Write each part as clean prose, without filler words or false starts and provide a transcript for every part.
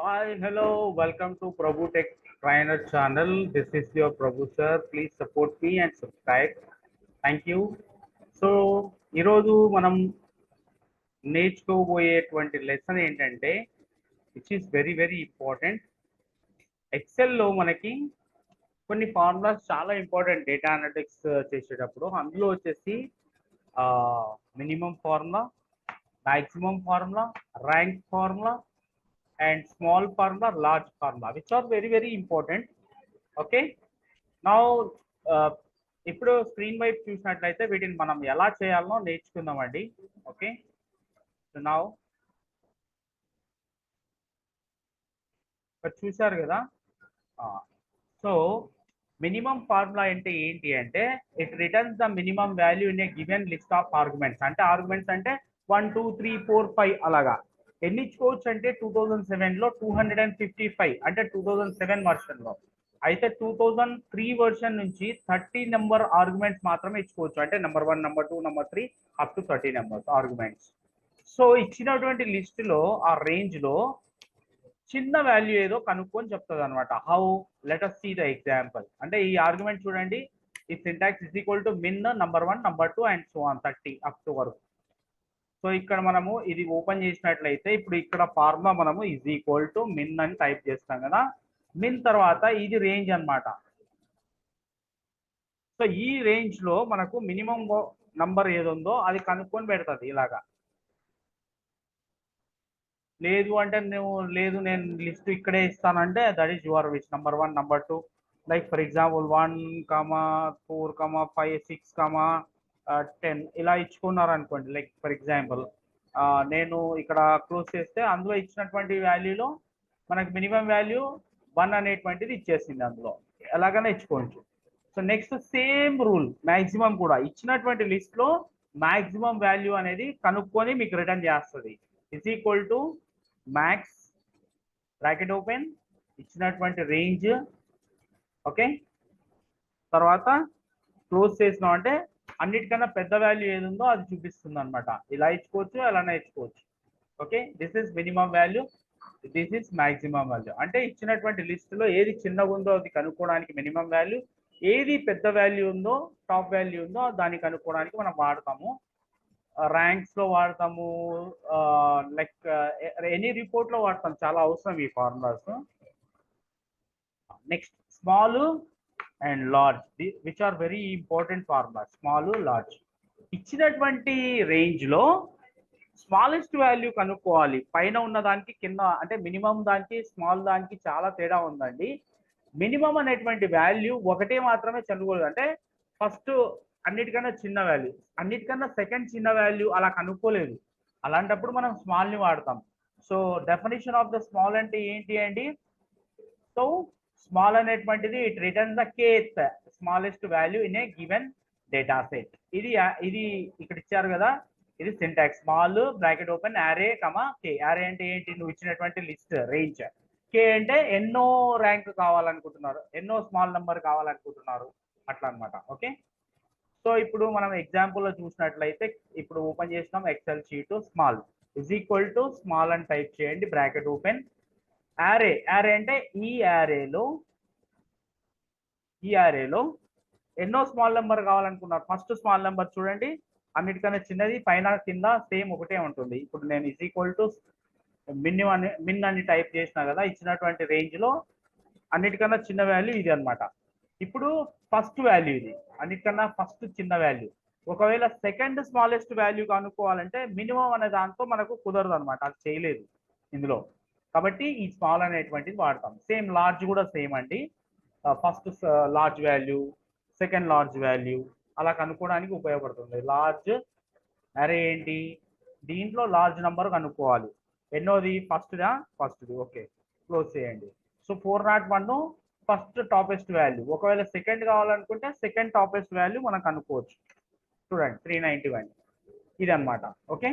Hi, hello, welcome to Prabhu Tech Trainer channel. This is your Prabhu sir. Please support me and subscribe. Thank you. So ఈరోజు మనం నేర్చుకోబోయేటువంటి lesson ఏంటంటే which is very very important. ఎక్సెల్లో మనకి కొన్ని formulas చాలా important data analytics చేసేటప్పుడు. అందులో వచ్చేసి minimum formula, maximum formula, rank formula and small formula, large formula, which are very very important. Okay, now ఇప్పుడు స్క్రీన్ వైపు చూసినట్లయితే వీటిని మనం ఎలా చేయాలనో నేర్చుకుందామండి. ఓకే, సో నౌ చూశారు కదా. సో మినిమం ఫార్ములా అంటే ఏంటి అంటే it returns the minimum value in a given list of arguments. అంటే ఆర్గ్యుమెంట్స్ అంటే 1 2 3 4 5 అలాగా ఎన్ని ఇచ్చుకోవచ్చు అంటే 2007లో 255 అంటే 2007 వర్షన్ లో. అయితే 2003 వర్షన్ నుంచి 30 నెంబర్ ఆర్గ్యుమెంట్స్ మాత్రమే ఇచ్చుకోవచ్చు. అంటే number 1 number 2 number 3 up to 30 numbers arguments. So ఇచ్చినటువంటి లిస్ట్ లో ఆ రేంజ్ లో చిన్న వాల్యూ ఏదో కనుక్కొని చెప్తుంది అనమాట. How, let us see the example. అంటే ఈ ఆర్గ్యుమెంట్ చూడండి, ఈ syntax is equal to min number 1 number 2 and so on 30 up to వరకు. సో ఇక్కడ మనము ఇది ఓపెన్ చేసినట్లయితే ఇప్పుడు ఇక్కడ ఫార్ములా మనము ఇజ్ ఈక్వల్ టు మిన్ అని టైప్ చేస్తాం కదా. మిన్ తర్వాత ఇది రేంజ్ అన్నమాట. సో ఈ రేంజ్ లో మనకు మినిమం నంబర్ ఏది ఉందో అది కనుక్కొని పెడుతుంది ఇలాగా. లేదు అంటే నువ్వు లేదు నేను లిస్ట్ ఇక్కడే ఇస్తానంటే that is your which. Number 1 number 2 like for example 1 4 5 6 10 ఇలా ఇచ్చుకున్నారు అనుకోండి. లైక్ ఫర్ ఎగ్జాంపుల్ నేను ఇక్కడ క్లోజ్ చేస్తే అందులో ఇచ్చినటువంటి వాల్యూలో మనకు మినిమం వాల్యూ 1 అనేటువంటిది ఇచ్చేసింది అందులో. ఎలాగైనా ఇచ్చుకోవచ్చు. So next same rule maximum కూడా ఇచ్చినటువంటి లిస్ట్ లో మ్యాక్సిమం వాల్యూ అనేది కనుక్కొని మీకు రిటర్న్ చేస్తుంది. Is equal to max bracket open ఇచ్చినటువంటి రేంజ్. ఓకే, తర్వాత క్లోజ్ చేసినాం అంటే అన్నిటికన్నా పెద్ద వాల్యూ ఏది ఉందో అది చూపిస్తుంది అనమాట. ఇలా ఇచ్చుకోవచ్చు, అలానే ఇచ్చుకోవచ్చు. Okay, this is minimum value, this is maximum value. అంటే ఇచ్చినటువంటి లిస్ట్ లో ఏది చిన్నగా ఉందో అది కనుక్కోవడానికి మినిమం వాల్యూ, ఏది పెద్ద వాల్యూ ఉందో టాప్ వాల్యూ ఉందో దాన్ని కనుక్కోవడానికి మనం వాడతాము. ర్యాంక్స్ లో వాడతాము, లైక్ ఎనీ రిపోర్ట్ లో వాడతాం. చాలా అవసరం ఈ formulas. Next small and large, which are very important formulas. Small, large ఇచ్చినటువంటి రేంజ్ లో స్మాలెస్ట్ వాల్యూ కనుక్కోవాలి. పైన ఉన్న దానికి కింద అంటే మినిమం దానికి స్మాల్ దానికి చాలా తేడా ఉందండి. మినిమం అనేటువంటి వాల్యూ ఒకటే మాత్రమే చదవకూడదు. అంటే ఫస్ట్ అన్నిటికన్నా చిన్న వాల్యూ, అన్నిటికన్నా సెకండ్ చిన్న వాల్యూ అలా కనుక్కోలేదు. అలాంటప్పుడు మనం స్మాల్ ని వాడతాం. So definition of the small అంటే ఏంటి అండి? సో స్మాల్ అనేటువంటిది it return the kth smallest value in a given data set. ఇది ఇక్కడ ఇచ్చారు కదా, ఇది సింటాక్స్. స్మాల్ బ్రాకెట్ ఓపెన్ యారే కమా కే. యారే అంటే ఏంటి? నువ్వు ఇచ్చినటువంటి లిస్ట్ రేంజ్. కే అంటే ఎన్నో ర్యాంక్ కావాలనుకుంటున్నారు, ఎన్నో స్మాల్ నెంబర్ కావాలనుకుంటున్నారు, అట్లా అనమాట. ఓకే, సో ఇప్పుడు మనం ఎగ్జాంపుల్ లో చూసినట్లయితే ఇప్పుడు ఓపెన్ చేసినాం Excel sheet. Small is equal to small అని టైప్ చేయండి, బ్రాకెట్ ఓపెన్ యారే. యారే అంటే ఈ యారేలో ఎన్నో స్మాల్ నెంబర్ కావాలనుకున్నారు. ఫస్ట్ స్మాల్ నెంబర్ చూడండి, అన్నిటికన్నా చిన్నది, పైన కింద సేమ్ ఒకటే ఉంటుంది. ఇప్పుడు నేను ఇజ్ ఈక్వల్ టు మిన్ అని టైప్ చేసినా కదా, ఇచ్చినటువంటి రేంజ్ లో అన్నిటికన్నా చిన్న వాల్యూ ఇది అనమాట. ఇప్పుడు ఫస్ట్ వాల్యూ ఇది, అన్నిటికన్నా ఫస్ట్ చిన్న వాల్యూ. ఒకవేళ సెకండ్ స్మాలెస్ట్ వాల్యూ కనుక్కోవాలంటే మినిమం అనే దాంతో మనకు కుదరదు అనమాట, అది చేయలేదు ఇందులో. కాబట్టి ఈ స్మాల్ అనేటువంటిది వాడతాం. సేమ్ లార్జ్ కూడా సేమ్ అండి. First large value, second large value అలా కనుక్కోవడానికి ఉపయోగపడుతుంది. లార్జ్ అరే ఏంటి, దీంట్లో లార్జ్ నెంబర్ కనుక్కోవాలి. ఎన్నోది? ఫస్ట్దా, ఫస్ట్ది. ఓకే, క్లోజ్ చేయండి. So 401 first toppest value. ఒకవేళ సెకండ్ కావాలనుకుంటే సెకండ్ టాపెస్ట్ వాల్యూ మనం కనుక్కోవచ్చు. చూడండి 391 ఇది అనమాట. ఓకే,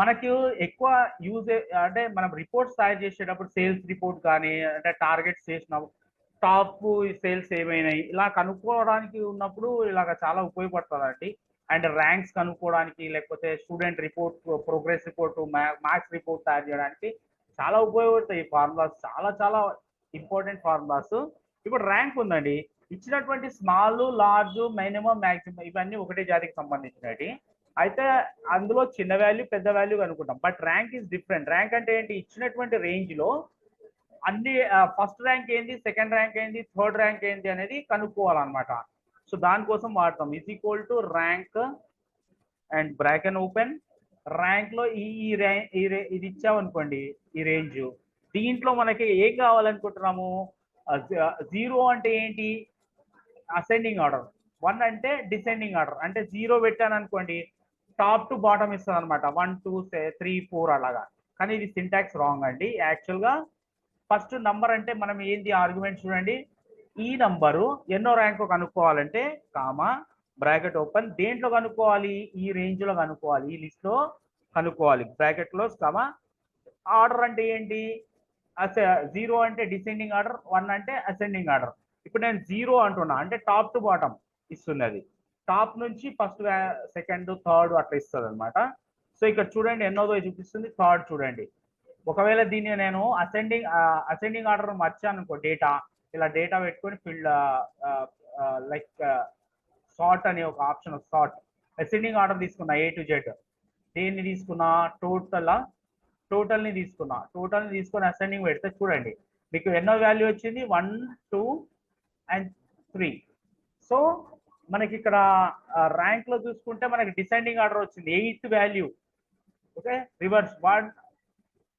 మనకు ఎక్కువ యూజ్ అంటే మనం రిపోర్ట్స్ తయారు చేసేటప్పుడు సేల్స్ రిపోర్ట్ కానీ అంటే టార్గెట్స్ చేసినప్పుడు టాప్ సేల్స్ ఏమైనాయి ఇలా కనుక్కోవడానికి ఉన్నప్పుడు ఇలాగ చాలా ఉపయోగపడుతుందండి. అండ్ ర్యాంక్స్ కనుక్కోవడానికి, లేకపోతే student report, progress report, marks report తయారు చేయడానికి చాలా ఉపయోగపడతాయి ఈ ఫార్ములాస్, చాలా చాలా ఇంపార్టెంట్ ఫార్ములాస్. ఇప్పుడు ర్యాంక్ ఉందండి, ఇచ్చినటువంటి స్మాల్, లార్జ్, మినిమం, మాక్సిమం ఇవన్నీ ఒకటే జాతికి సంబంధించినవి. అయితే అందులో చిన్న వాల్యూ పెద్ద వాల్యూ అనుకుంటాం, but rank is different. Rank అంటే ఏంటి, ఇచ్చినటువంటి రేంజ్ లో అన్ని ఫస్ట్ ర్యాంక్ ఏంది, సెకండ్ ర్యాంక్ ఏంది, థర్డ్ ర్యాంక్ ఏంది అనేది కనుక్కోవాలన్నమాట. సో దానికోసం వాడతాం is equal to rank and bracket open. Rank లో ఇది ఇచ్చామనుకోండి, ఈ రేంజ్, దీంట్లో మనకి ఏం కావాలనుకుంటున్నాము, జీరో అంటే ఏంటి, అసెండింగ్ ఆర్డర్, 1 అంటే డిసెండింగ్ ఆర్డర్. అంటే 0 పెట్టాను అనుకోండి, టాప్ టు బాటమ్ ఇస్తుంది అనమాట, 1 2 3 4 అలాగా. కానీ ఇది సింటాక్స్ రాంగ్ అండి. యాక్చువల్గా ఫస్ట్ నంబర్ అంటే మనం ఏంది ఆర్గ్యుమెంట్ చూడండి, ఈ నంబరు ఎన్నో ర్యాంకు కనుక్కోవాలంటే కామా బ్రాకెట్ ఓపెన్, దేంట్లో కనుక్కోవాలి, ఈ రేంజ్ లో కనుక్కోవాలి, ఈ లిస్ట్ లో కనుక్కోవాలి, బ్రాకెట్ క్లోజ్ కామా. ఆర్డర్ అంటే ఏంటి, జీరో అంటే డిసెండింగ్ ఆర్డర్, 1 అంటే అసెండింగ్ ఆర్డర్. ఇప్పుడు నేను జీరో అంటున్నా అంటే టాప్ టు బాటమ్ ఇస్తున్నది, టాప్ నుంచి ఫస్ట్, సెకండ్, థర్డ్ అట్లా ఇస్తుంది అనమాట. సో ఇక్కడ చూడండి ఎన్నోదో చూపిస్తుంది, థర్డ్ చూడండి. ఒకవేళ దీన్ని నేను అసెండింగ్ ఆర్డర్ మర్చాను అనుకో, డేటా ఇలా డేటా పెట్టుకొని ఫీల్డ్ లైక్ సార్ట్ అనే ఒక ఆప్షన్, సార్ట్ అసెండింగ్ ఆర్డర్ తీసుకున్నా A to Z. దేన్ని తీసుకున్నా, టోటల్ని తీసుకున్నా, టోటల్ని తీసుకొని అసెండింగ్ పెడితే చూడండి మీకు ఎన్నో వాల్యూ వచ్చింది, 1 2 అండ్ 3. సో మనకి ఇక్కడ ర్యాంక్ లో చూసుకుంటే మనకి డిసెండింగ్ ఆర్డర్ వచ్చింది, 8th value. Okay, reverse 1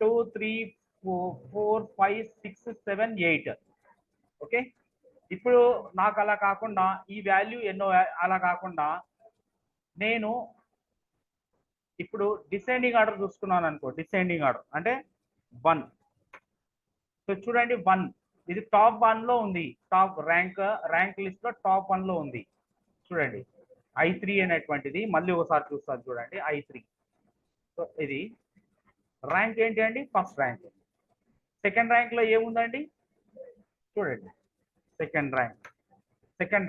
2 3 4 5 6 7 8. Okay, ఇప్పుడు నాకు అలా కాకుండా ఈ వాల్యూ ఎన్నో అలా కాకుండా నేను ఇప్పుడు డిసెండింగ్ ఆర్డర్ చూసుకున్నాను అనుకో, డిసెండింగ్ ఆర్డర్ అంటే 1. సో చూడండి 1 ఇది టాప్ 1 లో ఉంది, టాప్ ర్యాంక్ లిస్ట్ లో టాప్ 1 లో ఉంది. చూడండి I3 అనేటువంటిది, మళ్ళీ ఒకసారి చూస్తాను చూడండి I3. సో ఇది ర్యాంక్ ఏంటి అండి, ఫస్ట్ ర్యాంక్. సెకండ్ ర్యాంక్ లో ఏముందండి చూడండి, సెకండ్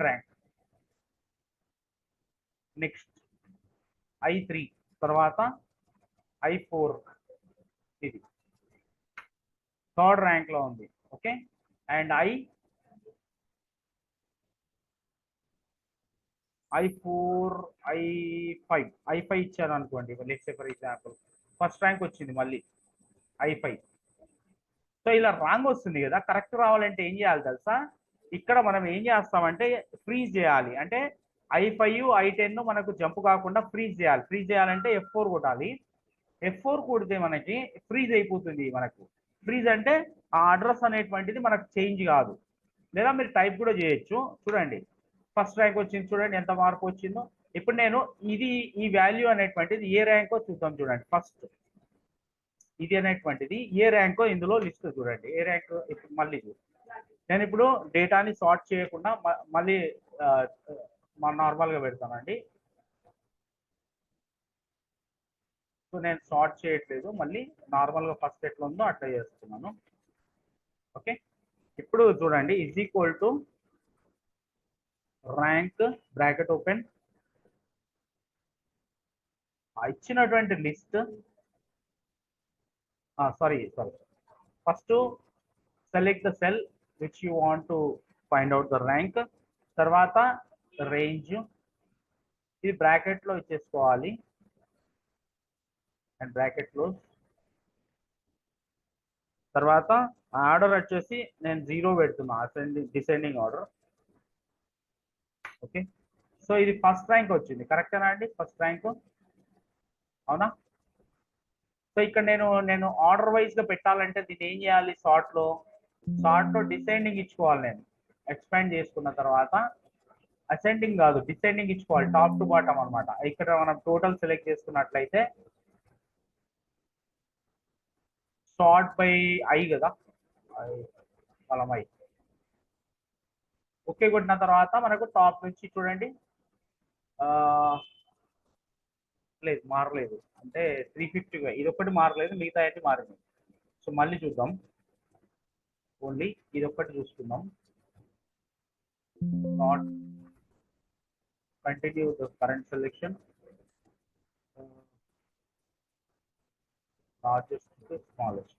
ర్యాంక్ నెక్స్ట్ I3, తర్వాత I4, ఇది థర్డ్ ర్యాంక్ లో ఉంది. ఓకే, అండ్ I4 I5 ఇచ్చాను అనుకోండి, let's say for example first rank వచ్చింది మళ్ళీ I5. సో ఇలా రాంగ్ వస్తుంది కదా, కరెక్ట్ రావాలంటే ఏం చేయాలి తెలుసా, ఇక్కడ మనం ఏం చేస్తామంటే ఫ్రీజ్ చేయాలి. అంటే I5 I10 మనకు జంప్ కాకుండా ఫ్రీజ్ చేయాలి. ఫ్రీజ్ చేయాలంటే F4 కొట్టాలి. F4 కొడితే మనకి ఫ్రీజ్ అయిపోతుంది. మనకు ఫ్రీజ్ అంటే ఆ అడ్రస్ అనేటువంటిది మనకు చేంజ్ కాదు, లేదా మీరు టైప్ కూడా చేయొచ్చు. చూడండి ఫస్ట్ ర్యాంక్ వచ్చింది, చూడండి ఎంత మార్పు వచ్చిందో. ఇప్పుడు నేను ఈ వాల్యూ అనేటువంటిది ఏ ర్యాంకో చూద్దాం. చూడండి ఫస్ట్ ఇది అనేటువంటిది ఏ ర్యాంకో ఇందులో లిస్ట్ చూడండి, ఏ ర్యాంక్. ఇప్పుడు మళ్ళీ నేను ఇప్పుడు డేటాని సార్ట్ చేయకుండా మళ్ళీ నార్మల్గా పెడతానండి. సో నేను సార్ట్ చేయట్లేదు, మళ్ళీ నార్మల్గా ఫస్ట్ ఎట్లా ఉందో అట్లా చేస్తున్నాను. ఓకే, ఇప్పుడు చూడండి is equal to rank bracket open, ఇచ్చినటువంటి list, sorry first select the cell which you want to find out the rank, తర్వాత రేంజ్, ఇది బ్రాకెట్ లో ఇచ్చేసుకోవాలి అండ్ బ్రాకెట్ క్లోజ్. తర్వాత ఆర్డర్ వచ్చేసి నేను 0 పెడుతున్నా, డిసెండింగ్ ఆర్డర్. ఓకే, సో ఇది ఫస్ట్ ర్యాంక్ వచ్చింది, కరెక్టేనా అండి, ఫస్ట్ ర్యాంక్ అవునా. సో ఇక్కడ నేను ఆర్డర్ వైజ్ గా పెట్టాలంటే దీన్ని ఏం చేయాలి, సార్ట్ లో డిసెండింగ్ ఇచ్చుకోవాలి. నేను ఎక్స్పాండ్ చేసుకున్న తర్వాత అసెండింగ్ కాదు డిసెండింగ్ ఇచ్చుకోవాలి, టాప్ టు బాటమ్ అనమాట. ఇక్కడ మనం టోటల్ సెలెక్ట్ చేసుకున్నట్లయితే సార్ట్ బై I కదా, I. ఓకే కొట్టిన తర్వాత మనకు టాప్ నుంచి చూడండి, లేదు మారలేదు, అంటే 350 ఇది ఒక్కటి మారలేదు, మిగతా అయితే మారింది. సో మళ్ళీ చూద్దాం, ఓన్లీ ఇది ఒక్కటి చూసుకుందాం. Not continue the current selection, largest to smallest.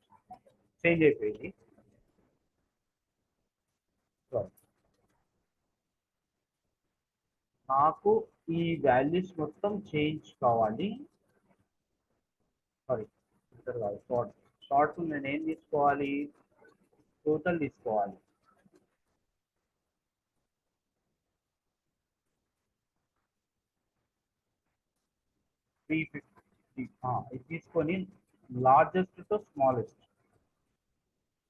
Change అయిపోయింది. నాకు ఈ వాల్యూస్ మొత్తం చేంజ్ కావాలి. సారీ, షార్ట్ నేను ఏం తీసుకోవాలి, టోటల్ తీసుకోవాలి. ఇది తీసుకొని లార్జెస్ట్ టు స్మాలెస్ట్.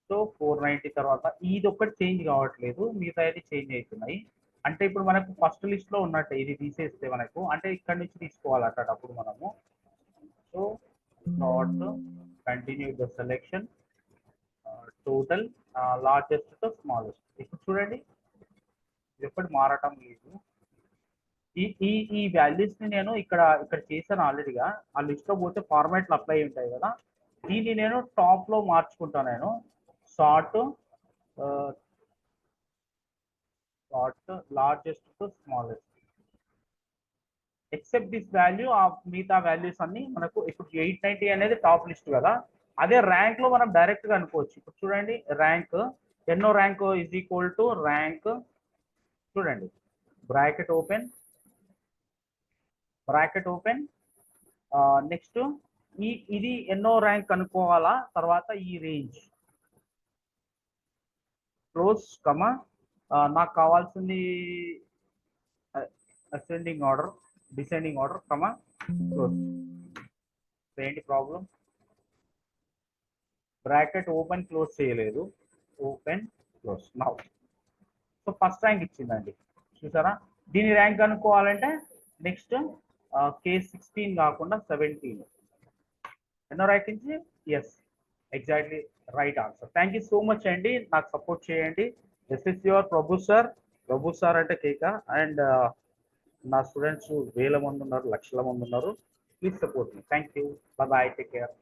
సో 490 తర్వాత ఇది ఒక్కటి చేంజ్ కావట్లేదు, మిగతా అయితే చేంజ్ అవుతున్నాయి. అంటే ఇప్పుడు మనకు ఫస్ట్ లిస్ట్ లో ఉన్నట్టే, ఇది తీసేస్తే మనకు అంటే ఇక్కడ నుంచి తీసుకోవాలి అప్పుడు మనము. So short continue the selection, total largest to smallest. ఇప్పుడు చూడండి ఇది ఎప్పటి మారటం లేదు. ఈ ఈ ఈ వాల్యూస్ ని నేను ఇక్కడ చేశాను ఆల్రెడీగా. ఆ లిస్ట్ లో పోతే ఫార్మాట్లు అప్లై ఉంటాయి కదా, దీన్ని నేను టాప్ లో మార్చుకుంటాను. నేను short largest to smallest except this value. ఆ మిగతా వాల్యూస్ అన్ని మనకు ఇప్పుడు 890 అనేది టాప్ లిస్ట్ కదా, అదే ర్యాంక్ లో మనం డైరెక్ట్ గా అనుకోవచ్చు. ఇప్పుడు చూడండి ర్యాంక్ ఎన్నో rank is equal to rank, చూడండి బ్రాకెట్ ఓపెన్ నెక్స్ట్ ఇది ఎన్నో ర్యాంక్ అనుకోవాలా, తర్వాత ఈ రేంజ్ క్లోజ్ కమా, నాకు కావాల్సింది ascending order descending order comma close. ఏంటి ప్రాబ్లం, బ్రాకెట్ ఓపెన్ క్లోజ్ చేయలేదు, open close now. So first rank ఇచ్చిందండి, చూసారా. దీని ర్యాంక్ అనుకోవాలంటే నెక్స్ట్ K16 కాకుండా 17 ఎన్నో ర్యాంక్ ఇచ్చి, yes exactly right answer. Thank you so much అండి, నాకు సపోర్ట్ చేయండి. This is your Prabhu sir అంటే కేక. అండ్ నా స్టూడెంట్స్ వేల మంది ఉన్నారు, లక్షల మంది ఉన్నారు. Please support me. Thank you, bye, take care.